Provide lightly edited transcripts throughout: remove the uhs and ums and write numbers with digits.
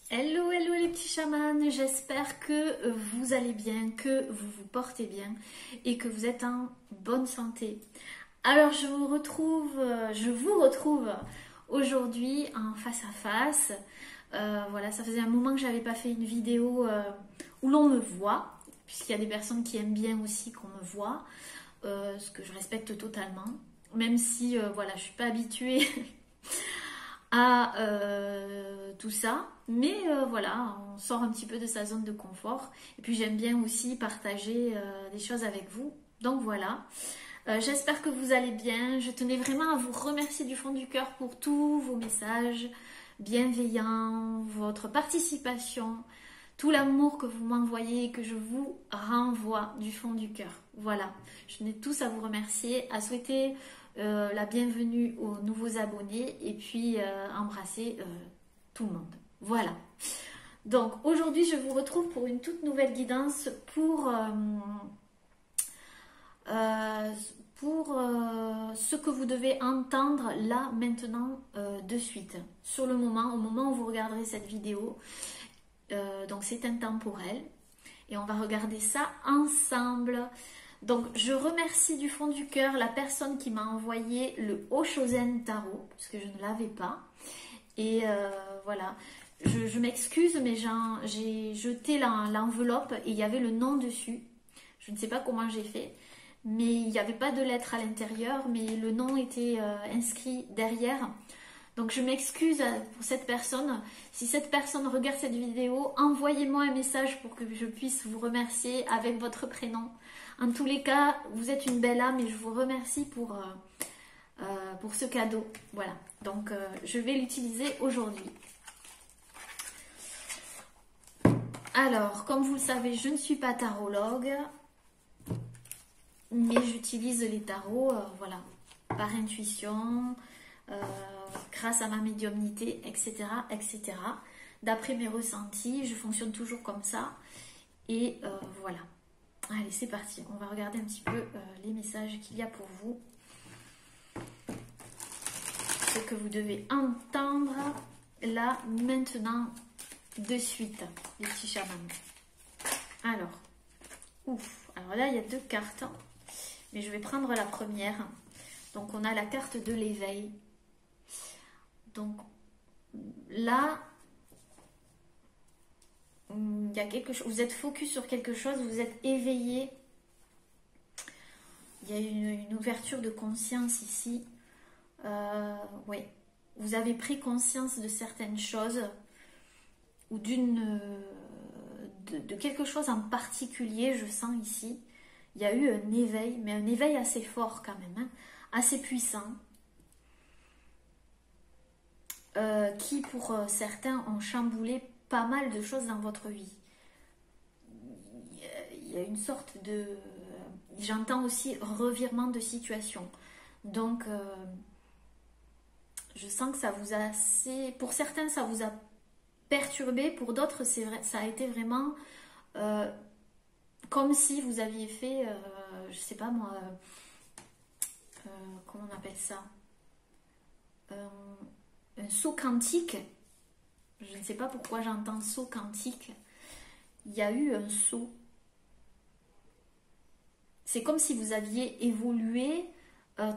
Hello, hello les petits chamans, j'espère que vous allez bien, que vous vous portez bien et que vous êtes en bonne santé. Alors je vous retrouve aujourd'hui en face à face. Voilà, ça faisait un moment que j'avais pas fait une vidéo où l'on me voit, puisqu'il y a des personnes qui aiment bien aussi qu'on me voit, ce que je respecte totalement, même si voilà, je suis pas habituée à tout ça, mais voilà, on sort un petit peu de sa zone de confort et puis j'aime bien aussi partager des choses avec vous, donc voilà. J'espère que vous allez bien. Je tenais vraiment à vous remercier du fond du cœur pour tous vos messages bienveillants, votre participation, tout l'amour que vous m'envoyez et que je vous renvoie du fond du cœur. Voilà, je tenais tous à vous remercier, à souhaiter la bienvenue aux nouveaux abonnés et puis embrasser tout le monde. Voilà. Donc aujourd'hui, je vous retrouve pour une toute nouvelle guidance pour ce que vous devez entendre là, maintenant, de suite. Sur le moment, au moment où vous regarderez cette vidéo. Donc c'est intemporel. Et on va regarder ça ensemble. Donc je remercie du fond du cœur la personne qui m'a envoyé le Oshozen Tarot, parce que je ne l'avais pas. Et voilà. Je m'excuse, mais j'ai jeté l'enveloppe et il y avait le nom dessus. Je ne sais pas comment j'ai fait. Mais il n'y avait pas de lettre à l'intérieur, mais le nom était inscrit derrière. Donc je m'excuse pour cette personne. Si cette personne regarde cette vidéo, envoyez-moi un message pour que je puisse vous remercier avec votre prénom. En tous les cas, vous êtes une belle âme et je vous remercie pour ce cadeau. Voilà, donc je vais l'utiliser aujourd'hui. Alors, comme vous le savez, je ne suis pas tarologue. Mais j'utilise les tarots, voilà, par intuition, grâce à ma médiumnité, etc., etc. D'après mes ressentis, je fonctionne toujours comme ça. Et voilà. Allez, c'est parti. On va regarder un petit peu les messages qu'il y a pour vous. Ce que vous devez entendre là, maintenant, de suite, les petits chamans. Alors, alors là, il y a deux cartes. Mais je vais prendre la première. Donc on a la carte de l'éveil. Donc là, il y a quelque chose. Vous êtes focus sur quelque chose, vous êtes éveillé. Il y a une ouverture de conscience ici. Oui. Vous avez pris conscience de certaines choses ou de quelque chose en particulier, je sens ici. Il y a eu un éveil, mais un éveil assez fort quand même, hein, assez puissant, qui pour certains ont chamboulé pas mal de choses dans votre vie. Il y a une sorte de... J'entends aussi revirement de situation. Donc, je sens que ça vous a assez... Pour certains, ça vous a perturbé, pour d'autres, c'est vrai, ça a été vraiment... comme si vous aviez fait, je sais pas moi, comment on appelle ça, un saut quantique. Je ne sais pas pourquoi j'entends saut quantique. Il y a eu un saut. C'est comme si vous aviez évolué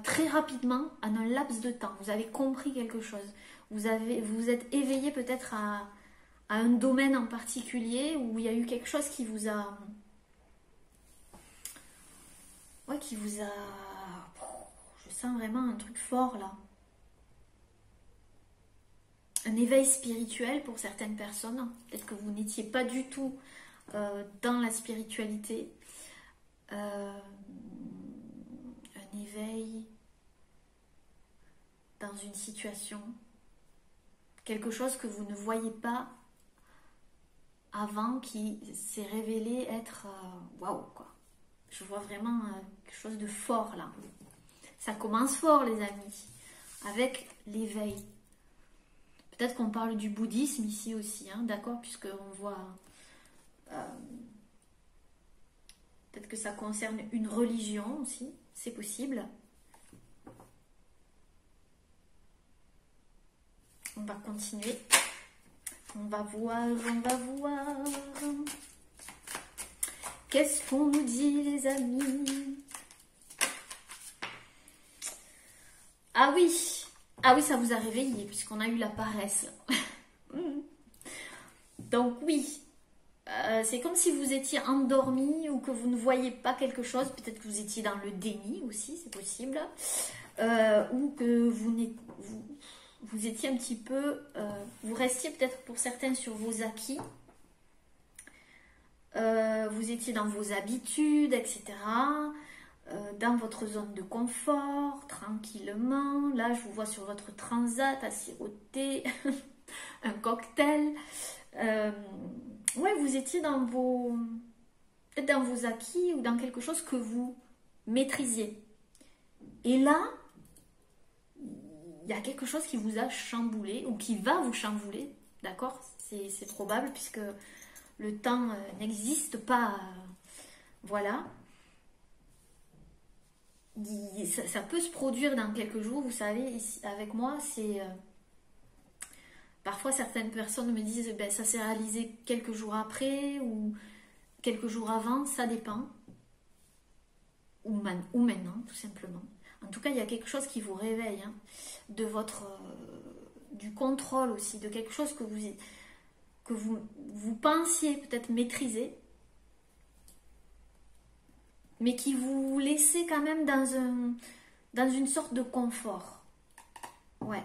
très rapidement en un laps de temps. Vous avez compris quelque chose. Vous êtes éveillé peut-être à un domaine en particulier où il y a eu quelque chose qui vous a... Ouais, qui vous a... Je sens vraiment un truc fort là. Un éveil spirituel pour certaines personnes. Peut-être que vous n'étiez pas du tout dans la spiritualité. Un éveil dans une situation. Quelque chose que vous ne voyez pas avant qui s'est révélé être... waouh quoi. Je vois vraiment quelque chose de fort là. Ça commence fort les amis, avec l'éveil. Peut-être qu'on parle du bouddhisme ici aussi, hein, d'accord, puisqu'on voit... peut-être que ça concerne une religion aussi, c'est possible. On va continuer. On va voir, on va voir. Qu'est-ce qu'on nous dit, les amis? Ah oui, ça vous a réveillé, puisqu'on a eu la paresse. Donc oui, c'est comme si vous étiez endormi ou que vous ne voyez pas quelque chose. Peut-être que vous étiez dans le déni aussi, c'est possible. Ou que vous étiez un petit peu... vous restiez peut-être pour certains sur vos acquis. Vous étiez dans vos habitudes, etc. Dans votre zone de confort, tranquillement. Là, je vous vois sur votre transat à siroter un cocktail. Ouais, vous étiez dans peut-être dans vos acquis ou dans quelque chose que vous maîtrisiez. Et là, il y a quelque chose qui vous a chamboulé ou qui va vous chambouler, d'accord? C'est probable puisque le temps n'existe pas. Voilà. Ça peut se produire dans quelques jours, vous savez, ici, avec moi, c'est... parfois, certaines personnes me disent, ben, ça s'est réalisé quelques jours après ou quelques jours avant, ça dépend. Ou maintenant, tout simplement. En tout cas, il y a quelque chose qui vous réveille, hein, de du contrôle aussi, de quelque chose que vous pensiez peut-être maîtriser, mais qui vous laissait quand même dans une sorte de confort. Ouais.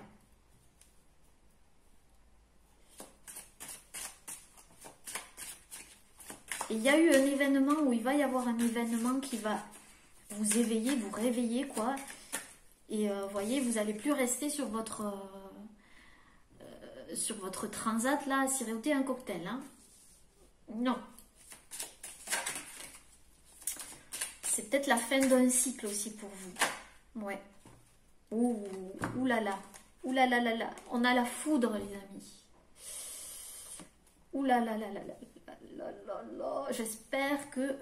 Et il y a eu un événement, où il va y avoir un événement qui va vous éveiller, vous réveiller, quoi. Et vous voyez, vous n'allez plus rester sur votre transat, là, à siroter un cocktail. Hein. Non. C'est peut-être la fin d'un cycle aussi pour vous. Ouais. Ouh là là. Ouh là là là là. On a la foudre, les amis. Ouh là là là là là. J'espère que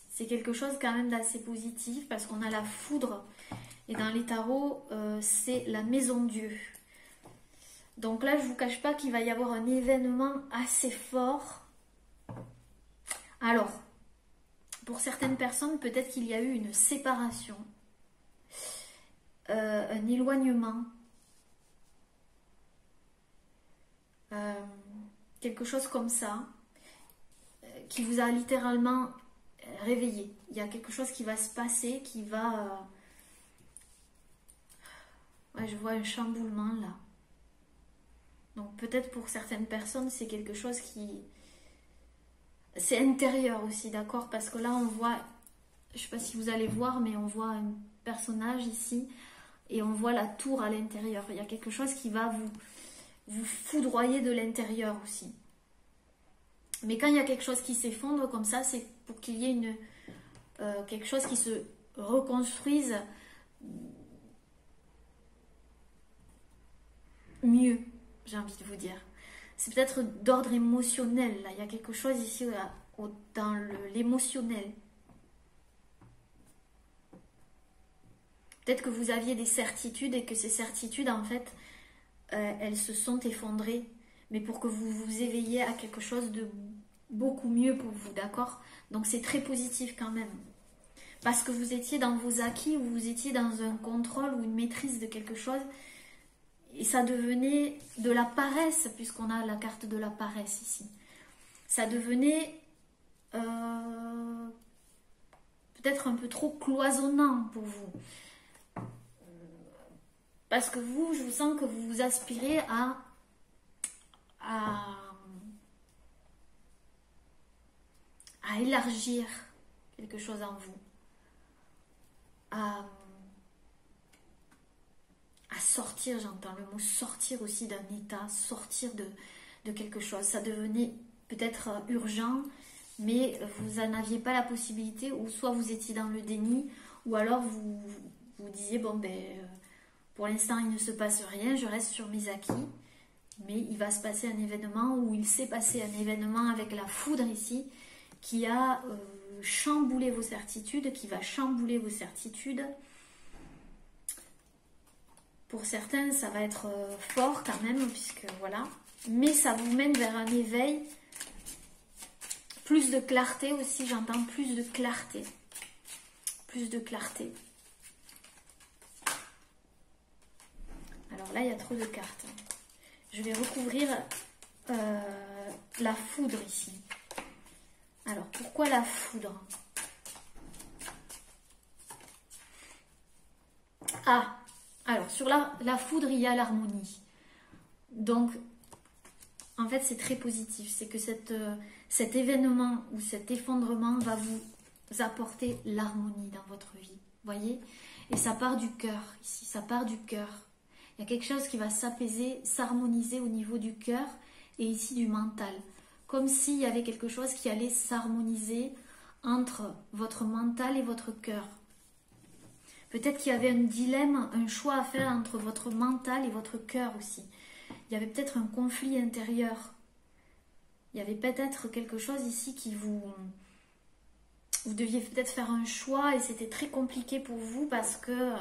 c'est quelque chose quand même d'assez positif parce qu'on a la foudre. Et dans les tarots, c'est la maison Dieu. Donc là, je ne vous cache pas qu'il va y avoir un événement assez fort. Alors, pour certaines personnes, peut-être qu'il y a eu une séparation, un éloignement, quelque chose comme ça, qui vous a littéralement réveillé. Il y a quelque chose qui va se passer, qui va... Ouais, je vois un chamboulement là. Donc peut-être pour certaines personnes, c'est quelque chose qui... C'est intérieur aussi, d'accord? Parce que là, on voit... Je ne sais pas si vous allez voir, mais on voit un personnage ici. Et on voit la tour à l'intérieur. Il y a quelque chose qui va vous foudroyer de l'intérieur aussi. Mais quand il y a quelque chose qui s'effondre comme ça, c'est pour qu'il y ait quelque chose qui se reconstruise mieux, j'ai envie de vous dire. C'est peut-être d'ordre émotionnel. Là. Il y a quelque chose ici dans l'émotionnel. Peut-être que vous aviez des certitudes et que ces certitudes, en fait, elles se sont effondrées. Mais pour que vous vous éveilliez à quelque chose de beaucoup mieux pour vous, d'accord? Donc c'est très positif quand même. Parce que vous étiez dans vos acquis ou vous étiez dans un contrôle ou une maîtrise de quelque chose. Et ça devenait de la paresse, puisqu'on a la carte de la paresse ici. Ça devenait peut-être un peu trop cloisonnant pour vous. Parce que vous, je vous sens que vous aspirez à élargir quelque chose en vous. À sortir, j'entends le mot sortir aussi d'un état, sortir de quelque chose. Ça devenait peut-être urgent, mais vous n'en aviez pas la possibilité, ou soit vous étiez dans le déni, ou alors vous disiez, bon ben, pour l'instant il ne se passe rien, je reste sur mes acquis, mais il va se passer un événement, ou il s'est passé un événement avec la foudre ici, qui a chamboulé vos certitudes, qui va chambouler vos certitudes. Pour certains, ça va être fort quand même, puisque voilà. Mais ça vous mène vers un éveil. Plus de clarté aussi, j'entends plus de clarté. Plus de clarté. Alors là, il y a trop de cartes. Je vais recouvrir la foudre ici. Alors, pourquoi la foudre? Ah, alors sur la foudre, il y a l'harmonie. Donc, en fait, c'est très positif. C'est que cet événement ou cet effondrement va vous apporter l'harmonie dans votre vie. Voyez? Et ça part du cœur ici, ça part du cœur. Il y a quelque chose qui va s'apaiser, s'harmoniser au niveau du cœur et ici du mental. Comme s'il y avait quelque chose qui allait s'harmoniser entre votre mental et votre cœur. Peut-être qu'il y avait un dilemme, un choix à faire entre votre mental et votre cœur aussi. Il y avait peut-être un conflit intérieur. Il y avait peut-être quelque chose ici qui vous deviez peut-être faire un choix et c'était très compliqué pour vous parce que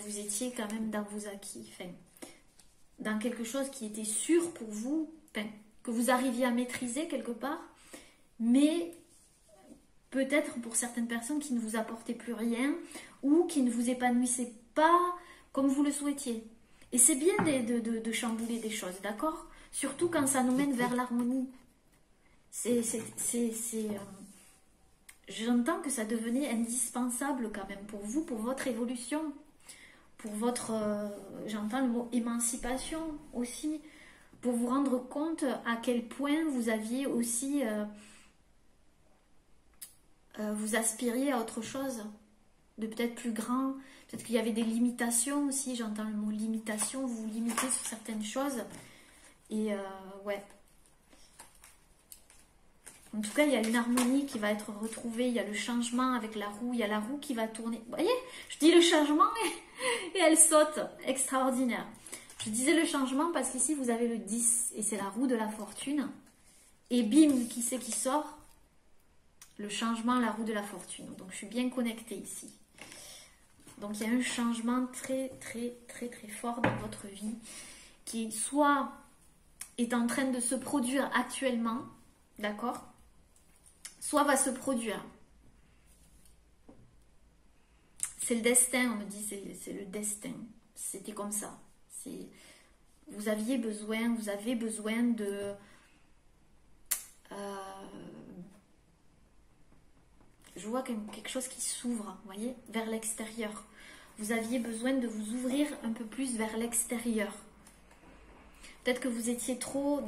vous étiez quand même dans vos acquis. Enfin, dans quelque chose qui était sûr pour vous, enfin, que vous arriviez à maîtriser quelque part, mais peut-être pour certaines personnes qui ne vous apportaient plus rien ou qui ne vous épanouissaient pas comme vous le souhaitiez. Et c'est bien de chambouler des choses, d'accord? Surtout quand ça nous mène vers l'harmonie. J'entends que ça devenait indispensable quand même pour vous, pour votre évolution, pour votre, j'entends le mot émancipation aussi, pour vous rendre compte à quel point vous aviez aussi, vous aspiriez à autre chose, de peut-être plus grand, peut-être qu'il y avait des limitations aussi, j'entends le mot limitation, vous vous limitez sur certaines choses, et ouais. En tout cas, il y a une harmonie qui va être retrouvée, il y a le changement avec la roue, il y a la roue qui va tourner. Vous voyez, je dis le changement et elle saute, extraordinaire. Je disais le changement parce qu'ici, vous avez le 10 et c'est la roue de la fortune. Et bim, qui c'est qui sort? Le changement, la roue de la fortune. Donc, je suis bien connectée ici. Donc, il y a un changement très, très, très, très fort dans votre vie qui soit est en train de se produire actuellement, d'accord? Soit va se produire. C'est le destin, on me dit, c'est le destin. C'était comme ça. Vous avez besoin de... je vois quelque chose qui s'ouvre, vous voyez, vers l'extérieur. Vous aviez besoin de vous ouvrir un peu plus vers l'extérieur. Peut-être que vous étiez trop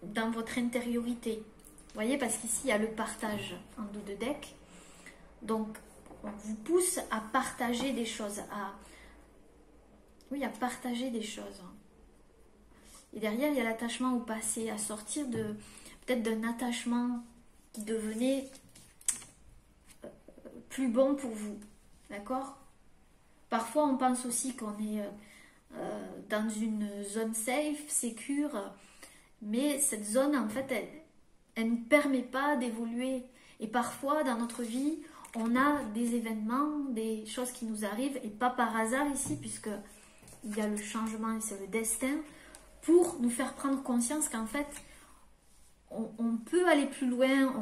dans votre intériorité. Vous voyez, parce qu'ici, il y a le partage en dos de deck. Donc, on vous pousse à partager des choses, à partager des choses. Et derrière, il y a l'attachement au passé, à sortir peut-être d'un attachement qui devenait plus bon pour vous. D'accord? Parfois, on pense aussi qu'on est dans une zone safe, sécure, mais cette zone, en fait, elle ne permet pas d'évoluer. Et parfois, dans notre vie, on a des événements, des choses qui nous arrivent, et pas par hasard ici, puisque il y a le changement et c'est le destin, pour nous faire prendre conscience qu'en fait, on peut aller plus loin,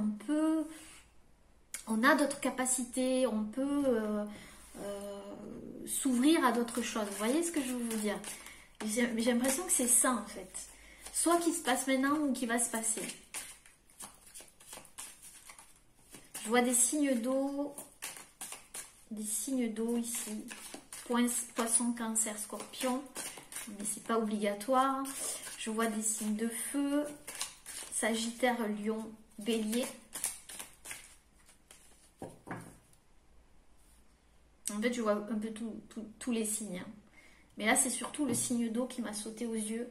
on a d'autres capacités, on peut s'ouvrir à d'autres choses. Vous voyez ce que je veux vous dire? J'ai l'impression que c'est ça, en fait. Soit qui se passe maintenant ou qui va se passer. Je vois des signes d'eau ici. Poisson, cancer, scorpion, mais c'est pas obligatoire. Je vois des signes de feu, sagittaire, lion, bélier. En fait, je vois un peu tous les signes. Mais là, c'est surtout le signe d'eau qui m'a sauté aux yeux.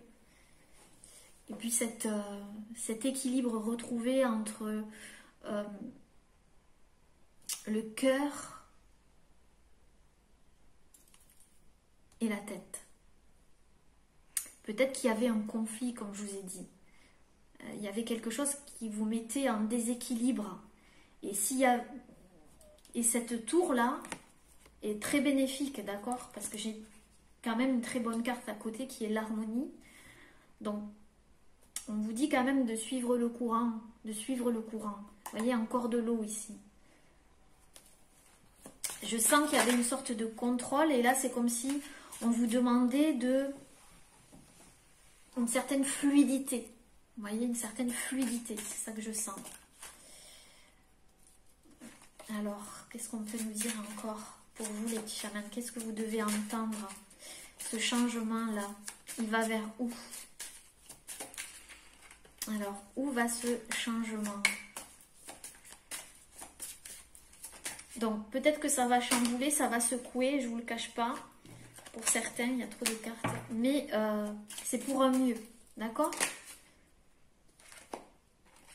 Et puis cet équilibre retrouvé entre le cœur et la tête. Peut-être qu'il y avait un conflit, comme je vous ai dit. Il y avait quelque chose qui vous mettait en déséquilibre. Et cette tour-là, est très bénéfique, d'accord? Parce que j'ai quand même une très bonne carte à côté qui est l'harmonie. Donc, on vous dit quand même de suivre le courant, de suivre le courant. Vous voyez, encore de l'eau ici. Je sens qu'il y avait une sorte de contrôle et là, c'est comme si on vous demandait une certaine fluidité. Vous voyez, une certaine fluidité, c'est ça que je sens. Alors, qu'est-ce qu'on peut nous dire encore pour vous les petits chamans? Qu'est-ce que vous devez entendre? Ce changement-là, il va vers où? Alors, où va ce changement? Donc, peut-être que ça va chambouler, ça va secouer, je ne vous le cache pas. Pour certains, il y a trop de cartes. Mais c'est pour un mieux, d'accord?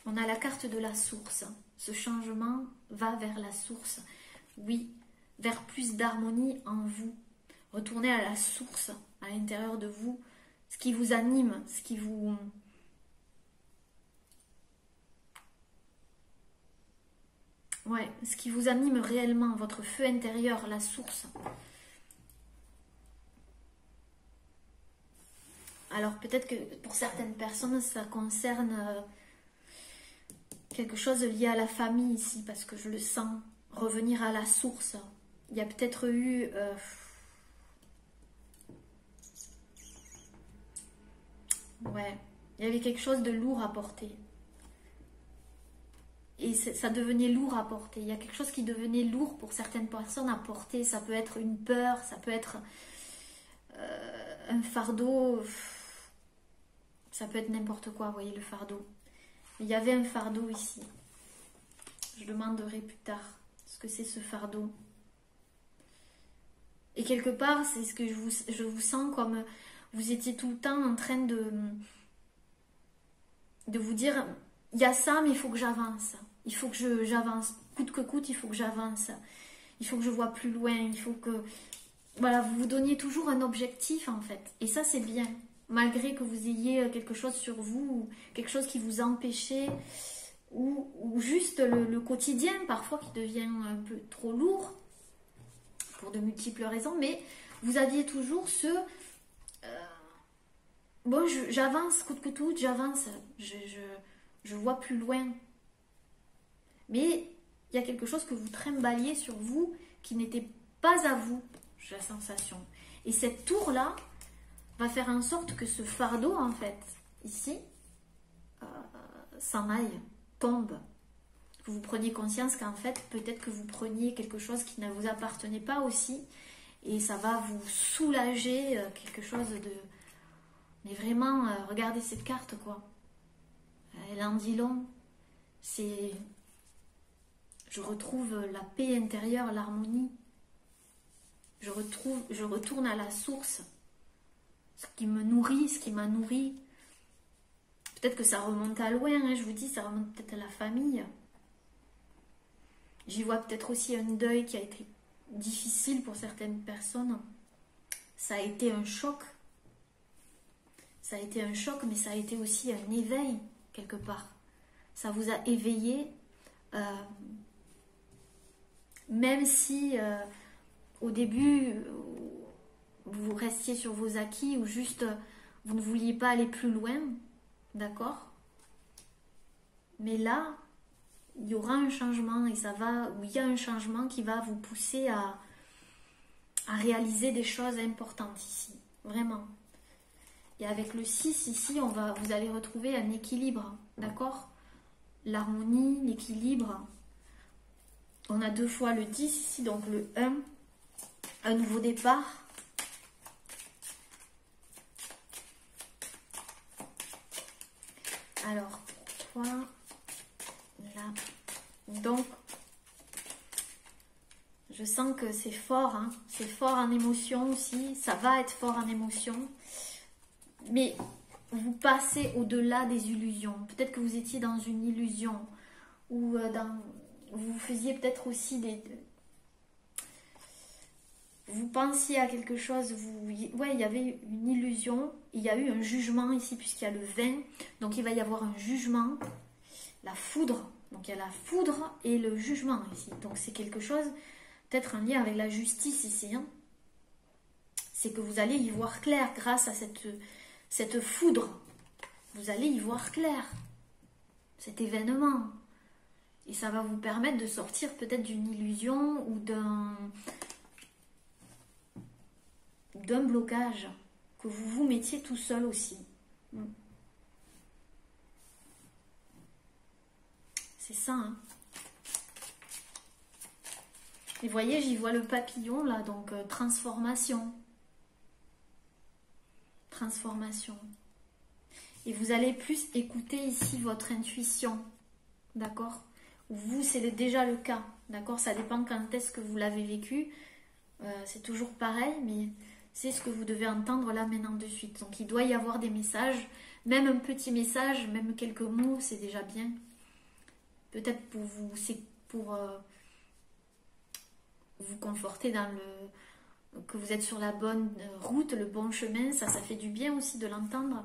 On a la carte de la source. Ce changement va vers la source. Oui, vers plus d'harmonie en vous. Retournez à la source, à l'intérieur de vous. Ce qui vous anime, ce qui vous... Ouais, ce qui vous anime réellement, votre feu intérieur, la source. Alors peut-être que pour certaines personnes, ça concerne quelque chose lié à la famille ici, parce que je le sens, revenir à la source. Il y a peut-être eu... ouais, il y avait quelque chose de lourd à porter. Et ça devenait lourd à porter. Il y a quelque chose qui devenait lourd pour certaines personnes à porter. Ça peut être une peur, ça peut être un fardeau. Ça peut être n'importe quoi, vous voyez, le fardeau. Il y avait un fardeau ici. Je demanderai plus tard ce que c'est ce fardeau. Et quelque part, c'est ce que je vous sens comme vous étiez tout le temps en train de vous dire, il y a ça, mais il faut que j'avance. Il faut que j'avance. Coûte que coûte, il faut que j'avance. Il faut que je vois plus loin. Il faut que... Voilà, vous vous donniez toujours un objectif, en fait. Et ça, c'est bien. Malgré que vous ayez quelque chose sur vous, ou quelque chose qui vous empêchait, ou juste le quotidien, parfois, qui devient un peu trop lourd, pour de multiples raisons. Mais vous aviez toujours ce... bon, j'avance, coûte que coûte, j'avance. Je vois plus loin. Mais il y a quelque chose que vous trimbaliez sur vous qui n'était pas à vous, j'ai la sensation. Et cette tour-là va faire en sorte que ce fardeau, en fait, ici, s'en aille, tombe. Que vous preniez conscience qu'en fait, peut-être que vous preniez quelque chose qui ne vous appartenait pas aussi. Et ça va vous soulager quelque chose de... Mais vraiment, regardez cette carte, quoi. Elle en dit long. C'est... Je retrouve la paix intérieure, l'harmonie. Je retourne à la source. Ce qui me nourrit, ce qui m'a nourri. Peut-être que ça remonte à loin, hein, je vous dis, ça remonte peut-être à la famille. J'y vois peut-être aussi un deuil qui a été difficile pour certaines personnes. Ça a été un choc. Ça a été un choc, mais ça a été aussi un éveil, quelque part. Ça vous a éveillé. Même si au début vous restiez sur vos acquis ou juste vous ne vouliez pas aller plus loin, d'accord? Mais là, il y aura un changement et ça va, ou il y a un changement qui va vous pousser à réaliser des choses importantes ici, vraiment. Et avec le 6 ici, vous allez retrouver un équilibre, d'accord? L'harmonie, l'équilibre. On a 2 fois le 10 ici, donc le 1, un nouveau départ. Alors, pourquoi là? Donc, je sens que c'est fort, hein? C'est fort en émotion aussi, ça va être fort en émotion. Mais vous passez au-delà des illusions. Peut-être que vous étiez dans une illusion ou vous faisiez peut-être aussi vous pensiez à quelque chose, ouais, il y avait une illusion, il y a eu un jugement ici puisqu'il y a le 20, donc il va y avoir un jugement, la foudre, donc il y a la foudre et le jugement ici, donc c'est quelque chose, peut-être un lien avec la justice ici, hein. C'est que vous allez y voir clair grâce à cette foudre. Vous allez y voir clair, cet événement. Et ça va vous permettre de sortir peut-être d'une illusion ou d'un blocage que vous vous mettiez tout seul aussi. C'est ça, hein. Et vous voyez, j'y vois le papillon là, donc transformation. Transformation. Et vous allez plus écouter ici votre intuition, d'accord? Vous, c'est déjà le cas, d'accord? Ça dépend quand est-ce que vous l'avez vécu. C'est toujours pareil, mais c'est ce que vous devez entendre là maintenant de suite. Donc il doit y avoir des messages, même un petit message, même quelques mots, c'est déjà bien. Peut-être pour vous, c'est pour vous conforter dans que vous êtes sur la bonne route, le bon chemin. Ça fait du bien aussi de l'entendre.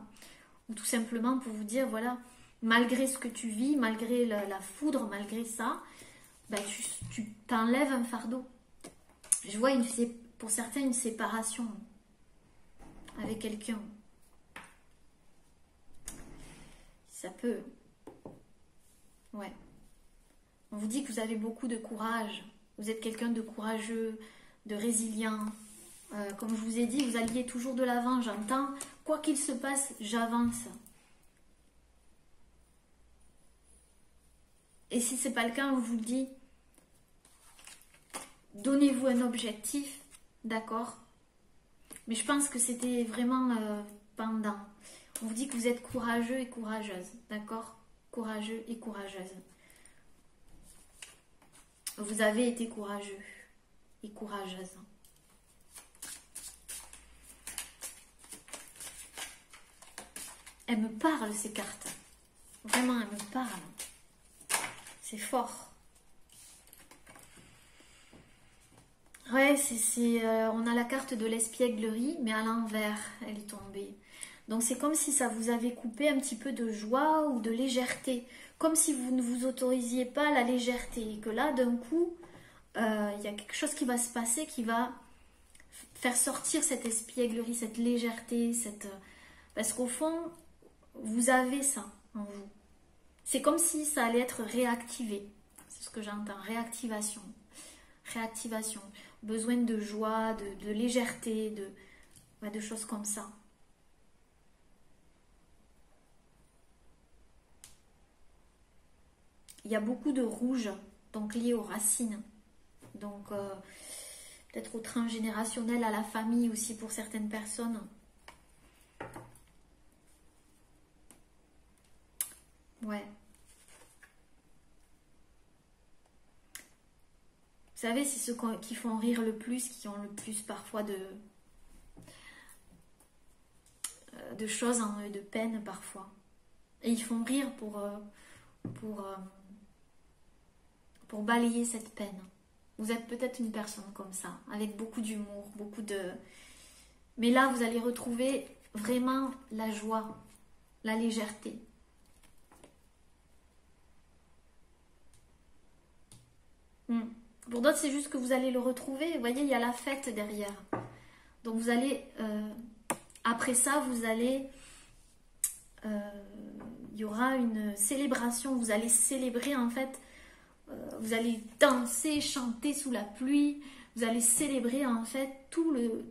Ou tout simplement pour vous dire, voilà, malgré ce que tu vis, malgré la foudre, malgré ça, ben, tu t'enlèves un fardeau. Je vois pour certains une séparation avec quelqu'un. Ça peut. Ouais. On vous dit que vous avez beaucoup de courage. Vous êtes quelqu'un de courageux, de résilient. Comme je vous ai dit, vous alliez toujours de l'avant. J'entends, quoi qu'il se passe, j'avance. Et si ce n'est pas le cas, on vous le dit, donnez-vous un objectif, d'accord? Mais je pense que c'était vraiment pendant. On vous dit que vous êtes courageux et courageuse, d'accord? Courageux et courageuse. Vous avez été courageux et courageuse. Elles me parlent, ces cartes. Vraiment, elles me parlent. C'est fort. Ouais, on a la carte de l'espièglerie, mais à l'envers, elle est tombée. Donc c'est comme si ça vous avait coupé un petit peu de joie ou de légèreté. Comme si vous ne vous autorisiez pas la légèreté. Et que là, d'un coup, il y a quelque chose qui va se passer qui va faire sortir cette espièglerie, cette légèreté, parce qu'au fond, vous avez ça en vous. C'est comme si ça allait être réactivé. C'est ce que j'entends, réactivation. Réactivation. Besoin de joie, de légèreté, de choses comme ça. Il y a beaucoup de rouge, donc lié aux racines. Donc, peut-être au transgénérationnel, à la famille aussi pour certaines personnes. Ouais. Vous savez, c'est ceux qui font rire le plus, qui ont le plus parfois de choses en eux, de peine parfois. Et ils font rire pour balayer cette peine. Vous êtes peut-être une personne comme ça, avec beaucoup d'humour, Mais là, vous allez retrouver vraiment la joie, la légèreté. Pour d'autres, c'est juste que vous allez le retrouver. Vous voyez, il y a la fête derrière. Donc vous allez, après ça, il y aura une célébration. Vous allez célébrer en fait. Vous allez danser, chanter sous la pluie. Vous allez célébrer en fait tout le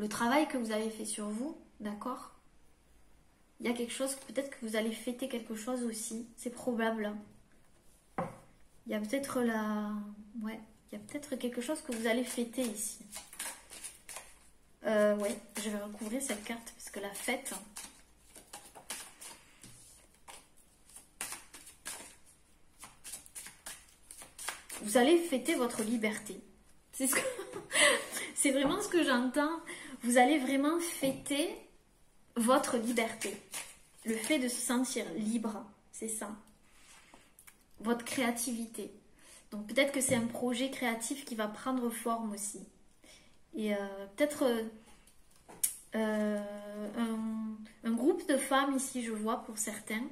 travail que vous avez fait sur vous, d'accord? Il y a quelque chose, peut-être que vous allez fêter quelque chose aussi, c'est probable. Il y a peut-être il y a peut-être quelque chose que vous allez fêter ici. Ouais, je vais recouvrir cette carte parce que la fête. Vous allez fêter votre liberté. C'est vraiment ce que j'entends. Vous allez vraiment fêter votre liberté. Le fait de se sentir libre, c'est ça. Votre créativité. Donc peut-être que c'est un projet créatif qui va prendre forme aussi. Et peut-être un groupe de femmes ici, je vois pour certains.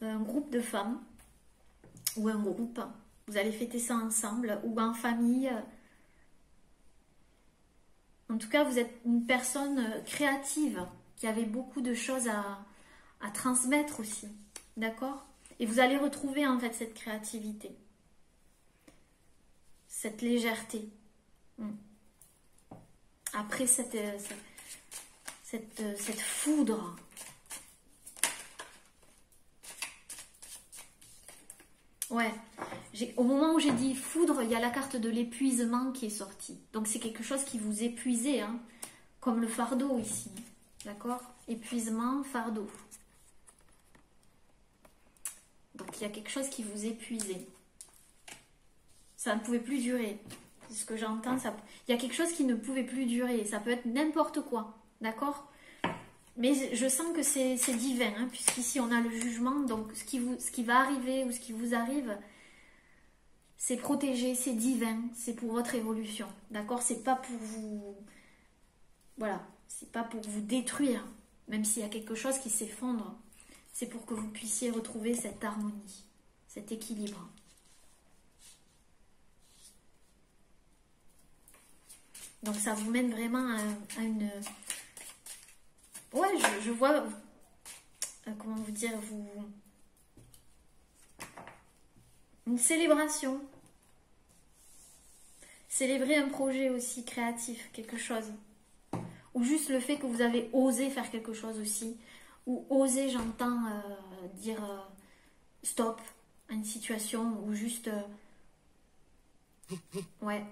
Un groupe de femmes ou un groupe. Vous allez fêter ça ensemble ou en famille. En tout cas, vous êtes une personne créative qui avait beaucoup de choses à transmettre aussi. D'accord? Et vous allez retrouver en fait cette créativité. Cette légèreté. Après cette foudre. Ouais, au moment où j'ai dit foudre, il y a la carte de l'épuisement qui est sortie. Donc c'est quelque chose qui vous épuisez, hein, comme le fardeau ici. D'accord? Épuisement, fardeau. Donc il y a quelque chose qui vous épuisait. Ça ne pouvait plus durer. C'est ce que j'entends. Il y a quelque chose qui ne pouvait plus durer. Ça peut être n'importe quoi. D'accord? Mais je sens que c'est divin, hein, puisqu'ici on a le jugement, donc ce qui va arriver ou ce qui vous arrive, c'est protégé, c'est divin, c'est pour votre évolution, d'accord? C'est pas pour vous, voilà, c'est pas pour vous détruire, même s'il y a quelque chose qui s'effondre, c'est pour que vous puissiez retrouver cette harmonie, cet équilibre. Donc ça vous mène vraiment à une... Ouais, je vois, comment vous dire, une célébration. Célébrer un projet aussi créatif, quelque chose. Ou juste le fait que vous avez osé faire quelque chose aussi. Ou oser, j'entends, dire stop à une situation. Ou juste... ouais,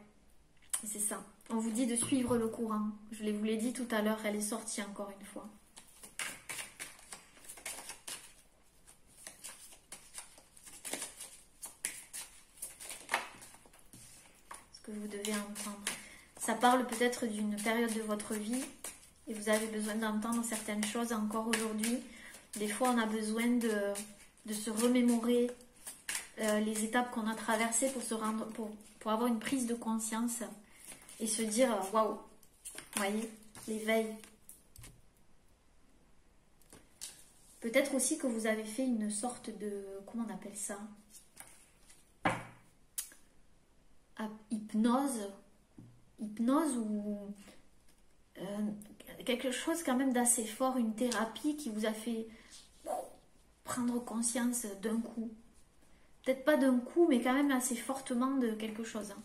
c'est ça. On vous dit de suivre le courant. Je vous l'ai dit tout à l'heure, elle est sortie encore une fois. Ce que vous devez entendre. Ça parle peut-être d'une période de votre vie et vous avez besoin d'entendre certaines choses encore aujourd'hui. Des fois, on a besoin de se remémorer les étapes qu'on a traversées pour avoir une prise de conscience. Et se dire, waouh, vous voyez, l'éveil. Peut-être aussi que vous avez fait une sorte de, comment on appelle ça? Hypnose ou quelque chose quand même d'assez fort, une thérapie qui vous a fait prendre conscience d'un coup. Peut-être pas d'un coup, mais quand même assez fortement de quelque chose. Hein.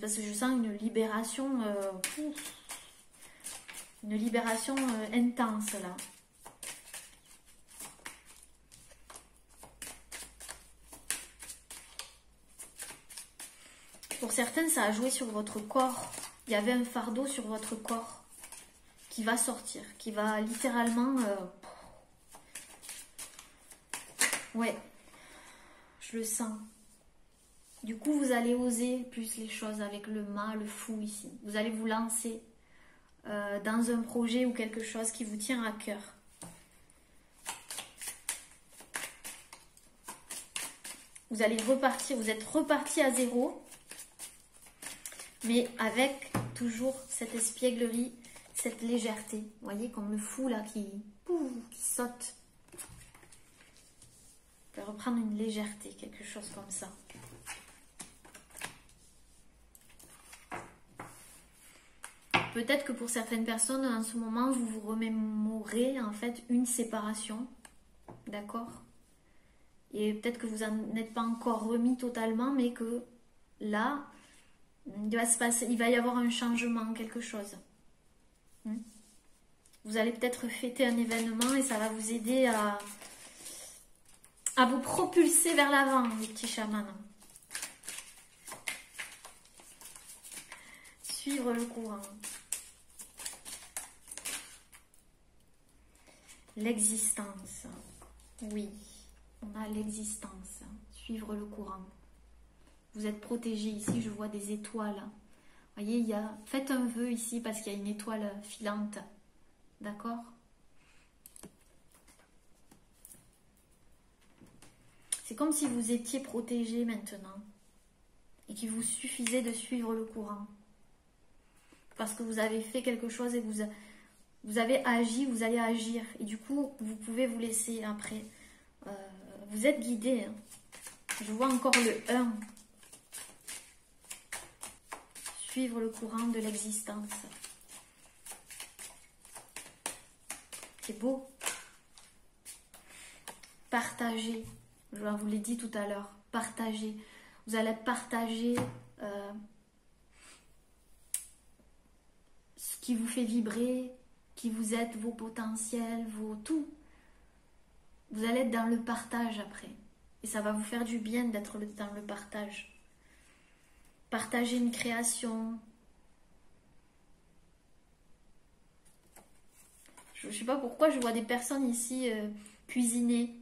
Parce que je sens une libération intense là. Pour certains, ça a joué sur votre corps. Il y avait un fardeau sur votre corps qui va sortir, qui va littéralement... ouais, je le sens. Du coup, vous allez oser plus les choses avec le mât, le fou ici. Vous allez vous lancer dans un projet ou quelque chose qui vous tient à cœur. Vous allez repartir, vous êtes reparti à zéro, mais avec toujours cette espièglerie, cette légèreté. Vous voyez, comme le fou là qui saute. Vous pouvez reprendre une légèreté, quelque chose comme ça. Peut-être que pour certaines personnes, en ce moment, vous vous remémorez en fait une séparation. D'accord? Et peut-être que vous n'en êtes pas encore remis totalement, mais que là, il va y avoir un changement, quelque chose. Vous allez peut-être fêter un événement et ça va vous aider à vous propulser vers l'avant, les petits chamans. Suivre le courant. L'existence. Oui, on a l'existence. Suivre le courant. Vous êtes protégé ici, je vois des étoiles. Vous voyez, faites un vœu ici parce qu'il y a une étoile filante. D'accord? C'est comme si vous étiez protégé maintenant. Et qu'il vous suffisait de suivre le courant. Parce que vous avez fait quelque chose et vous avez agi, vous allez agir. Et du coup, vous pouvez vous laisser après. Vous êtes guidé. Hein. Je vois encore le 1. Suivre le courant de l'existence. C'est beau. Partager. Je vous l'ai dit tout à l'heure. Partager. Vous allez partager ce qui vous fait vibrer, qui vous êtes, vos potentiels, vos tout. Vous allez être dans le partage après. Et ça va vous faire du bien d'être dans le partage. Partager une création. Je ne sais pas pourquoi je vois des personnes ici cuisiner,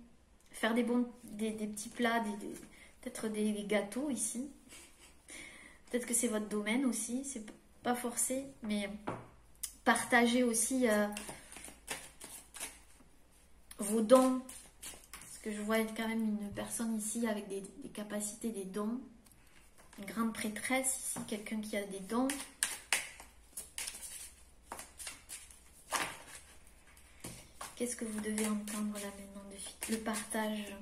faire des petits plats, peut-être des gâteaux ici. Peut-être que c'est votre domaine aussi, c'est pas forcé, mais partager aussi vos dons. Parce que je vois quand même une personne ici avec des capacités, des dons. Une grande prêtresse ici, quelqu'un qui a des dons. Qu'est-ce que vous devez entendre là maintenant de suite? Le partage.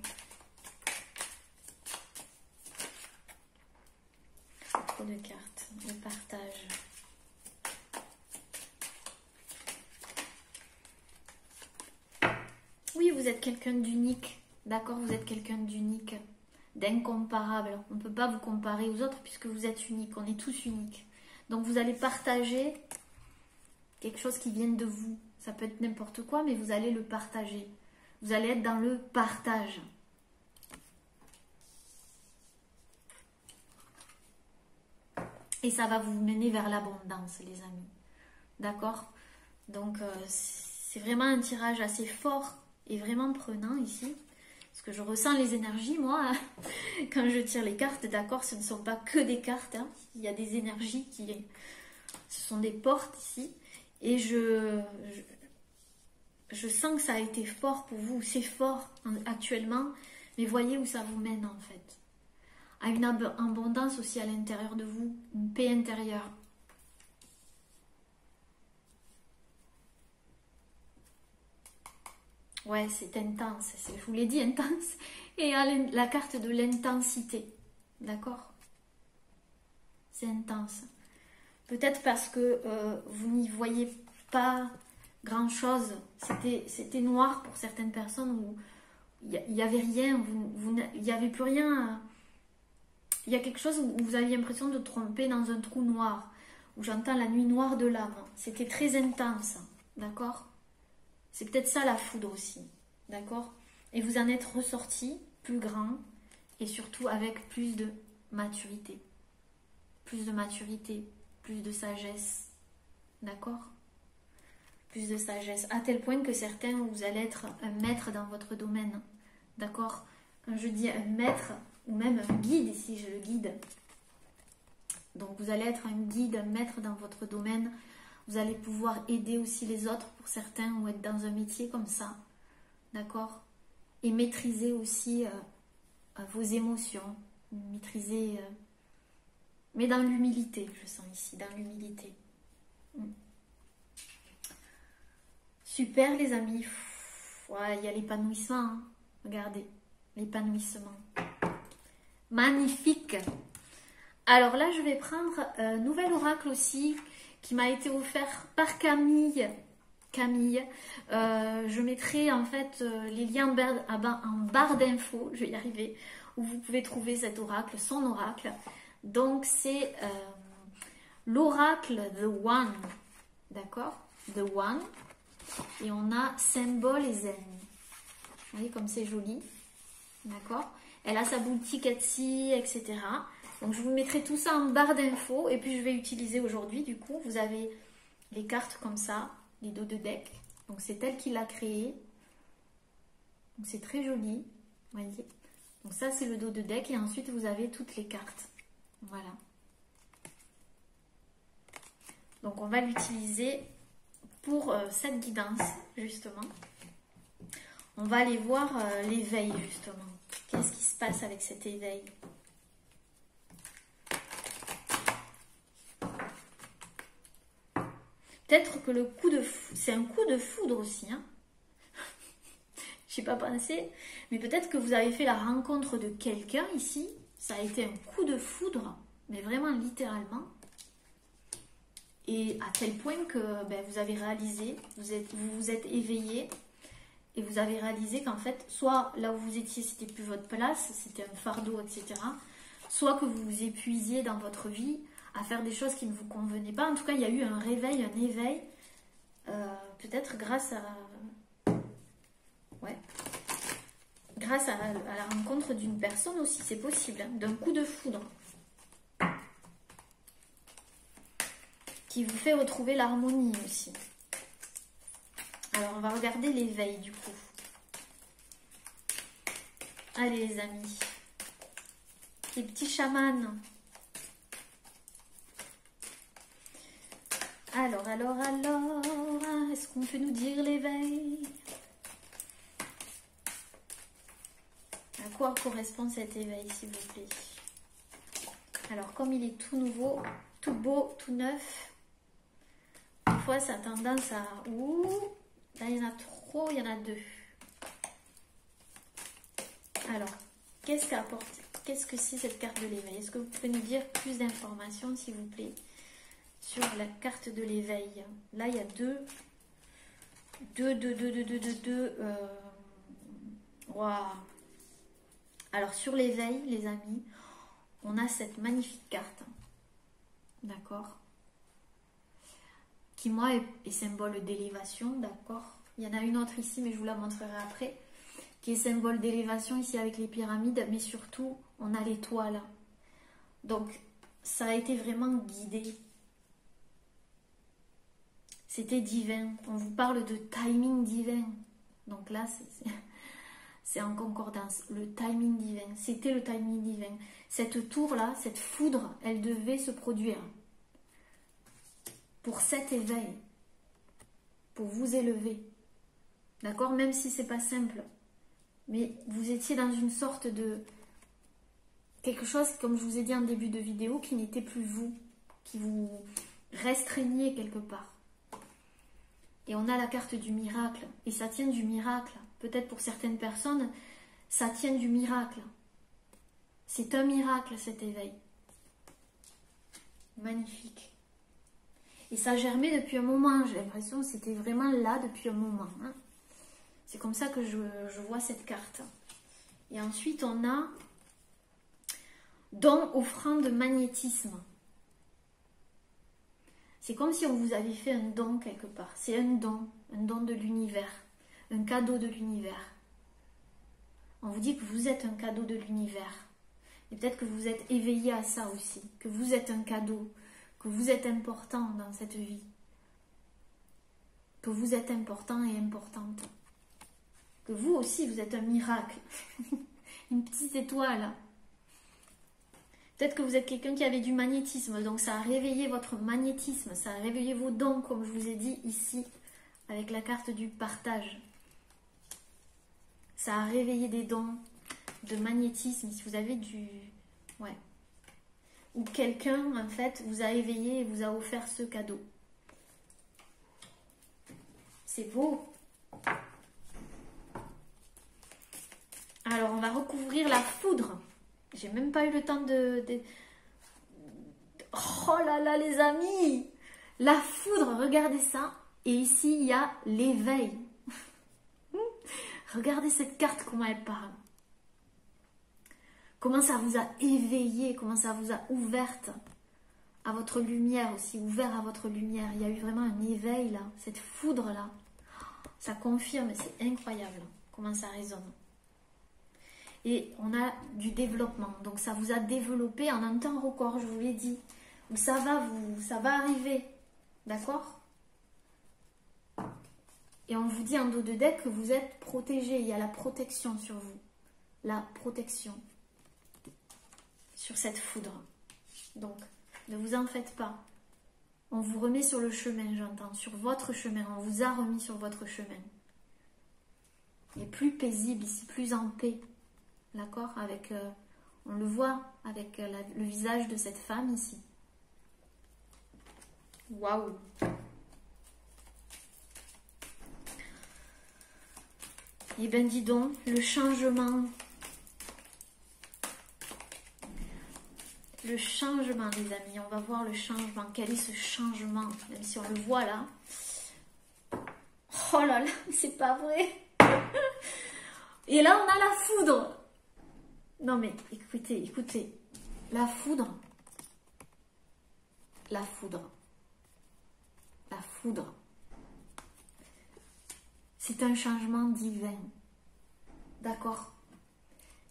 Trop de cartes. Le partage. Oui, vous êtes quelqu'un d'unique. D'accord, vous êtes quelqu'un d'unique. D'incomparable. On ne peut pas vous comparer aux autres puisque vous êtes unique. On est tous uniques. Donc vous allez partager quelque chose qui vient de vous. Ça peut être n'importe quoi, mais vous allez le partager. Vous allez être dans le partage. Et ça va vous mener vers l'abondance, les amis. D'accord? Donc, c'est vraiment un tirage assez fort et vraiment prenant ici. Parce que je ressens les énergies, moi, quand je tire les cartes. D'accord? Ce ne sont pas que des cartes. Hein. Il y a des énergies Ce sont des portes ici. Et je sens que ça a été fort pour vous. C'est fort actuellement. Mais voyez où ça vous mène en fait. À une abondance aussi à l'intérieur de vous. Une paix intérieure. Ouais, c'est intense. Je vous l'ai dit, intense. Et la carte de l'intensité. D'accord? C'est intense. Peut-être parce que vous n'y voyez pas grand-chose. C'était noir pour certaines personnes où il n'y avait rien, il n'y avait plus rien. Il y a quelque chose où vous aviez l'impression de tromper dans un trou noir, où j'entends la nuit noire de l'âme. C'était très intense, d'accord? C'est peut-être ça la foudre aussi, d'accord? Et vous en êtes ressorti plus grand et surtout avec plus de maturité. Plus de maturité. Plus de sagesse, d'accord? Plus de sagesse, à tel point que certains, vous allez être un maître dans votre domaine, d'accord? Quand je dis un maître, ou même un guide, ici je le guide. Donc vous allez être un guide, un maître dans votre domaine. Vous allez pouvoir aider aussi les autres pour certains, ou être dans un métier comme ça, d'accord? Et maîtriser aussi vos émotions, maîtriser... mais dans l'humilité, je sens ici, dans l'humilité. Super les amis. Ouais, il y a l'épanouissement. Hein. Regardez, l'épanouissement. Magnifique. Alors là, je vais prendre un nouvel oracle aussi qui m'a été offert par Camille. Camille. Je mettrai en fait les liens en barre d'infos, je vais y arriver, où vous pouvez trouver cet oracle, son oracle. Donc c'est l'oracle The One, d'accord? The One. Et on a symbole et zen. Vous voyez comme c'est joli, d'accord? Elle a sa boutique Etsy, etc. Donc je vous mettrai tout ça en barre d'infos. Et puis je vais utiliser aujourd'hui, du coup, vous avez les cartes comme ça, les dos de deck. Donc c'est elle qui l'a créé. Donc c'est très joli, vous voyez. Donc ça c'est le dos de deck et ensuite vous avez toutes les cartes. Voilà. Donc on va l'utiliser pour cette guidance, justement. On va aller voir l'éveil, justement. Qu'est-ce qui se passe avec cet éveil? Peut-être que le coup de foudre, c'est un coup de foudre aussi. Hein. J'y ai pas pensé. Mais peut-être que vous avez fait la rencontre de quelqu'un ici. Ça a été un coup de foudre, mais vraiment littéralement. Et à tel point que ben, vous avez réalisé, vous vous êtes éveillé et vous avez réalisé qu'en fait, soit là où vous étiez, c'était plus votre place, c'était un fardeau, etc. Soit que vous vous épuisiez dans votre vie à faire des choses qui ne vous convenaient pas. En tout cas, il y a eu un réveil, un éveil, peut-être grâce à... Ouais. Grâce à la rencontre d'une personne aussi, c'est possible, hein, d'un coup de foudre. Qui vous fait retrouver l'harmonie aussi. Alors, on va regarder l'éveil du coup. Allez les amis. Les petits chamans. Alors, est-ce qu'on peut nous dire l'éveil? À quoi correspond cet éveil, s'il vous plaît? Alors, comme il est tout nouveau, tout beau, tout neuf, parfois ça a tendance à... Ouh, là, il y en a trop, il y en a deux. Alors, qu'est-ce qu'apporte? Qu'est-ce que c'est cette carte de l'éveil? Est-ce que vous pouvez nous dire plus d'informations, s'il vous plaît, sur la carte de l'éveil? Là, il y a deux. Waouh. Alors, sur l'éveil, les amis, on a cette magnifique carte. D'accord? Qui, moi, est symbole d'élévation. D'accord? Il y en a une autre ici, mais je vous la montrerai après. Qui est symbole d'élévation ici avec les pyramides. Mais surtout, on a l'étoile. Donc, ça a été vraiment guidé. C'était divin. On vous parle de timing divin. Donc là, c'est en concordance. Le timing divin. C'était le timing divin. Cette tour-là, cette foudre, elle devait se produire. Pour cet éveil. Pour vous élever. D'accord? Même si c'est pas simple. Mais vous étiez dans une sorte de... quelque chose, comme je vous ai dit en début de vidéo, qui n'était plus vous. Qui vous restreignait quelque part. Et on a la carte du miracle. Et ça tient du miracle. Peut-être pour certaines personnes, ça tient du miracle. C'est un miracle cet éveil. Magnifique. Et ça germait depuis un moment. J'ai l'impression que c'était vraiment là depuis un moment. Hein. C'est comme ça que je vois cette carte. Et ensuite, on a don, offrande, magnétisme. C'est comme si on vous avait fait un don quelque part. C'est un don de l'univers, un cadeau de l'univers. On vous dit que vous êtes un cadeau de l'univers. Et peut-être que vous êtes éveillé à ça aussi, que vous êtes un cadeau, que vous êtes important dans cette vie. Que vous êtes important et importante. Que vous aussi, vous êtes un miracle. Une petite étoile. Peut-être que vous êtes quelqu'un qui avait du magnétisme, donc ça a réveillé votre magnétisme, ça a réveillé vos dons, comme je vous ai dit ici, avec la carte du partage. Ça a réveillé des dons de magnétisme, si vous avez du... Ouais. Ou quelqu'un, en fait, vous a éveillé et vous a offert ce cadeau. C'est beau. Alors, on va recouvrir la foudre. J'ai même pas eu le temps de... Oh là là, les amis! La foudre, regardez ça. Et ici, il y a l'éveil. Regardez cette carte, comment elle parle. Comment ça vous a éveillé, comment ça vous a ouverte à votre lumière aussi, ouvert à votre lumière. Il y a eu vraiment un éveil là, cette foudre là. Ça confirme, c'est incroyable comment ça résonne. Et on a du développement, donc ça vous a développé en un temps record, je vous l'ai dit. Où ça va arriver, d'accord? Et on vous dit en dos de deck que vous êtes protégé, il y a la protection sur vous. La protection sur cette foudre. Donc, ne vous en faites pas. On vous remet sur le chemin, j'entends, sur votre chemin. On vous a remis sur votre chemin. Il est plus paisible ici, plus en paix. D'accord? Avec, on le voit avec le visage de cette femme ici. Waouh! Eh bien, dis donc, le changement. Le changement, les amis. On va voir le changement. Quel est ce changement? Même si on le voit là. Oh là là, c'est pas vrai. Et là, on a la foudre. Non mais, écoutez, écoutez. La foudre. La foudre. La foudre. C'est un changement divin. D'accord?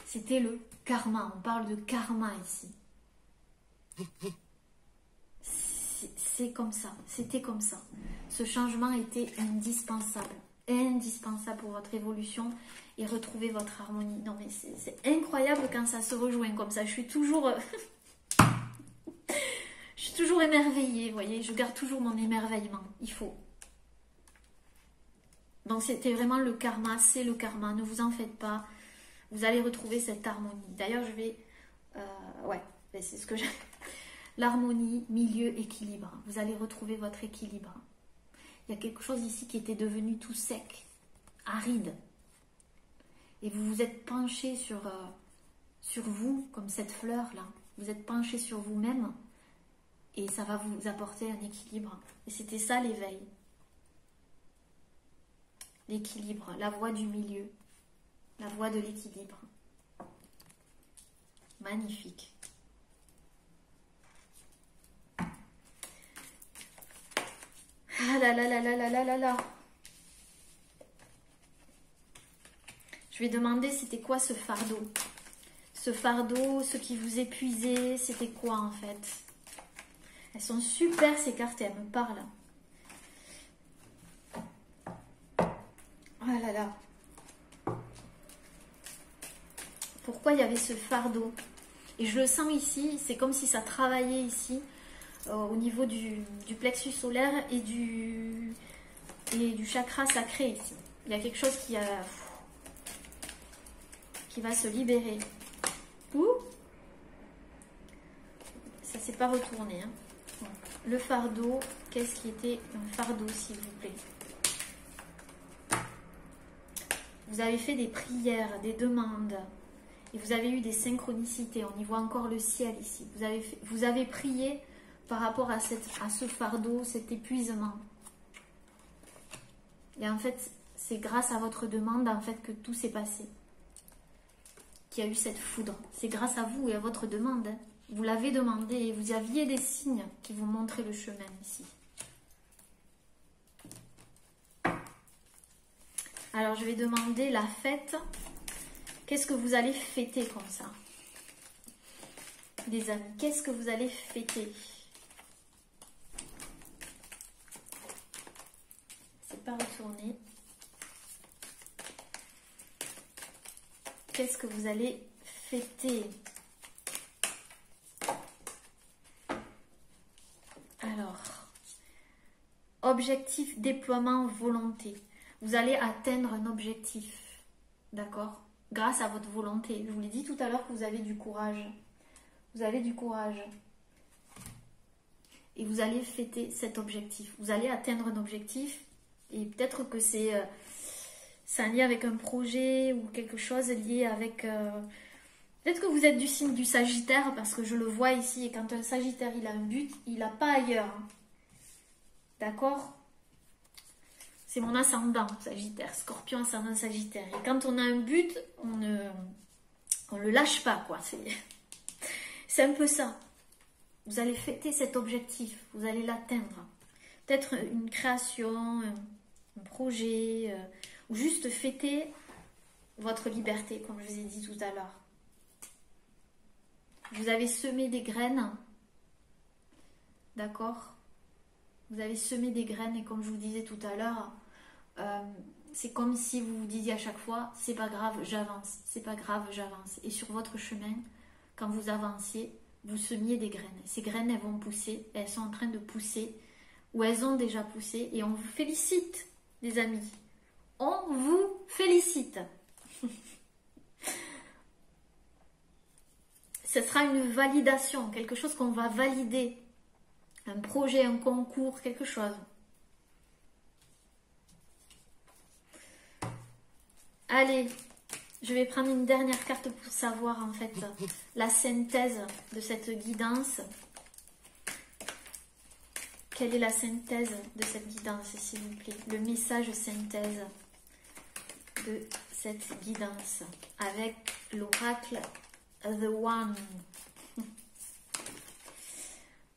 C'était le karma. On parle de karma ici. C'est comme ça. C'était comme ça. Ce changement était indispensable. Indispensable pour votre évolution et retrouver votre harmonie. Non mais c'est incroyable quand ça se rejoint comme ça. Je suis toujours... je suis toujours émerveillée, vous voyez. Je garde toujours mon émerveillement. Il faut. Donc c'était vraiment le karma, c'est le karma, ne vous en faites pas. Vous allez retrouver cette harmonie. D'ailleurs, je vais... ouais, c'est ce que j'ai... L'harmonie, milieu, équilibre. Vous allez retrouver votre équilibre. Il y a quelque chose ici qui était devenu tout sec, aride. Et vous vous êtes penché sur vous, comme cette fleur-là. Vous êtes penché sur vous-même et ça va vous apporter un équilibre. Et c'était ça l'éveil. L'équilibre, la voie du milieu, la voie de l'équilibre. Magnifique. Ah là là là là là là là là. Je vais demander c'était quoi ce fardeau. Ce fardeau, ce qui vous épuisait, c'était quoi en fait? Elles sont super ces cartes, elles me parlent. Ah là là. Pourquoi il y avait ce fardeau? Et je le sens ici, c'est comme si ça travaillait ici, au niveau du plexus solaire et du chakra sacré ici. Il y a quelque chose qui va se libérer. Ouh, ça s'est pas retourné. Hein. Bon. Le fardeau, qu'est-ce qui était un fardeau s'il vous plaît? Vous avez fait des prières, des demandes. Et vous avez eu des synchronicités. On y voit encore le ciel ici. Vous avez prié par rapport à ce fardeau, cet épuisement. Et en fait, c'est grâce à votre demande en fait que tout s'est passé. Qu'il y a eu cette foudre. C'est grâce à vous et à votre demande. Hein. Vous l'avez demandé et vous aviez des signes qui vous montraient le chemin ici. Alors, je vais demander la fête. Qu'est-ce que vous allez fêter comme ça? Les amis, qu'est-ce que vous allez fêter? C'est pas retourné. Qu'est-ce que vous allez fêter? Alors, objectif, déploiement, volonté. Vous allez atteindre un objectif, d'accord? Grâce à votre volonté. Je vous l'ai dit tout à l'heure que vous avez du courage. Vous avez du courage. Et vous allez fêter cet objectif. Vous allez atteindre un objectif. Et peut-être que c'est un lien avec un projet ou quelque chose lié avec... Peut-être que vous êtes du signe du Sagittaire parce que je le vois ici. Et quand un Sagittaire il a un but, il n'a pas ailleurs. D'accord? C'est mon ascendant Sagittaire, Scorpion ascendant Sagittaire. Et quand on a un but, on le lâche pas, quoi. C'est un peu ça. Vous allez fêter cet objectif, vous allez l'atteindre. Peut-être une création, un projet, ou juste fêter votre liberté, comme je vous ai dit tout à l'heure. Vous avez semé des graines, d'accord? Vous avez semé des graines et comme je vous disais tout à l'heure, c'est comme si vous vous disiez à chaque fois, c'est pas grave, j'avance, c'est pas grave, j'avance. Et sur votre chemin, quand vous avanciez, vous semiez des graines. Ces graines, elles vont pousser, elles sont en train de pousser, ou elles ont déjà poussé, et on vous félicite, les amis. On vous félicite. Ce sera une validation, quelque chose qu'on va valider. Un projet, un concours, quelque chose. Allez, je vais prendre une dernière carte pour savoir en fait la synthèse de cette guidance. Quelle est la synthèse de cette guidance, s'il vous plaît? Le message synthèse de cette guidance avec l'oracle The One.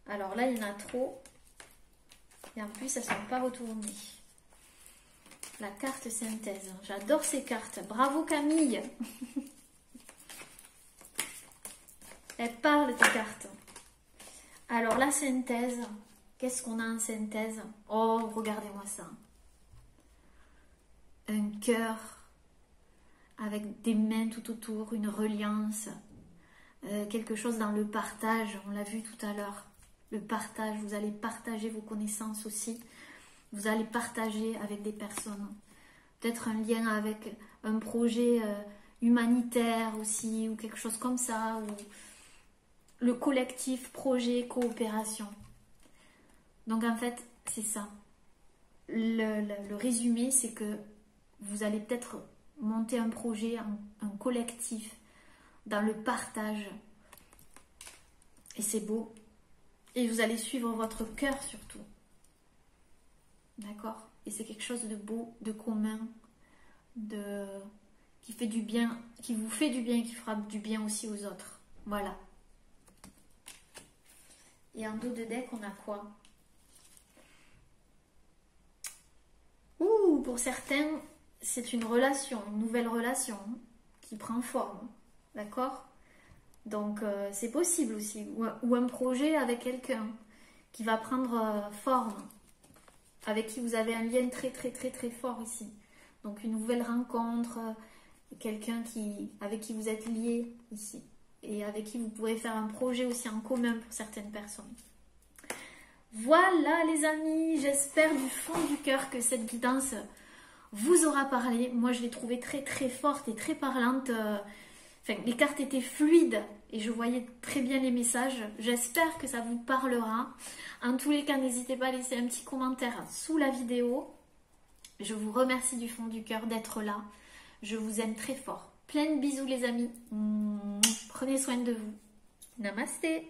Alors là, il y en a trop. Et en plus, elles ne sont pas retournées. La carte synthèse. J'adore ces cartes. Bravo Camille. Elles parlent tes cartes. Alors la synthèse. Qu'est-ce qu'on a en synthèse? Oh, regardez-moi ça. Un cœur avec des mains tout autour, une reliance. Quelque chose dans le partage. On l'a vu tout à l'heure. Le partage. Vous allez partager vos connaissances aussi. Vous allez partager avec des personnes. Peut-être un lien avec un projet humanitaire aussi, ou quelque chose comme ça. Ou le collectif, projet, coopération. Donc en fait, c'est ça. Le résumé, c'est que vous allez peut-être monter un projet, un collectif, dans le partage. Et c'est beau. Et vous allez suivre votre cœur surtout. D'accord? Et c'est quelque chose de beau, de commun, qui fait du bien, qui vous fait du bien et qui fera du bien aussi aux autres. Voilà. Et en dos de deck, on a quoi? Ouh, pour certains, c'est une relation, une nouvelle relation qui prend forme. D'accord? Donc, c'est possible aussi. Ou un projet avec quelqu'un qui va prendre forme, avec qui vous avez un lien très, très, très, très fort ici. Donc, une nouvelle rencontre, quelqu'un avec qui vous êtes lié ici. Et avec qui vous pourrez faire un projet aussi en commun pour certaines personnes. Voilà les amis, j'espère du fond du cœur que cette guidance vous aura parlé. Moi, je l'ai trouvée très, très forte et très parlante. Enfin, les cartes étaient fluides et je voyais très bien les messages. J'espère que ça vous parlera. En tous les cas, n'hésitez pas à laisser un petit commentaire sous la vidéo. Je vous remercie du fond du cœur d'être là. Je vous aime très fort. Plein de bisous les amis. Prenez soin de vous. Namasté.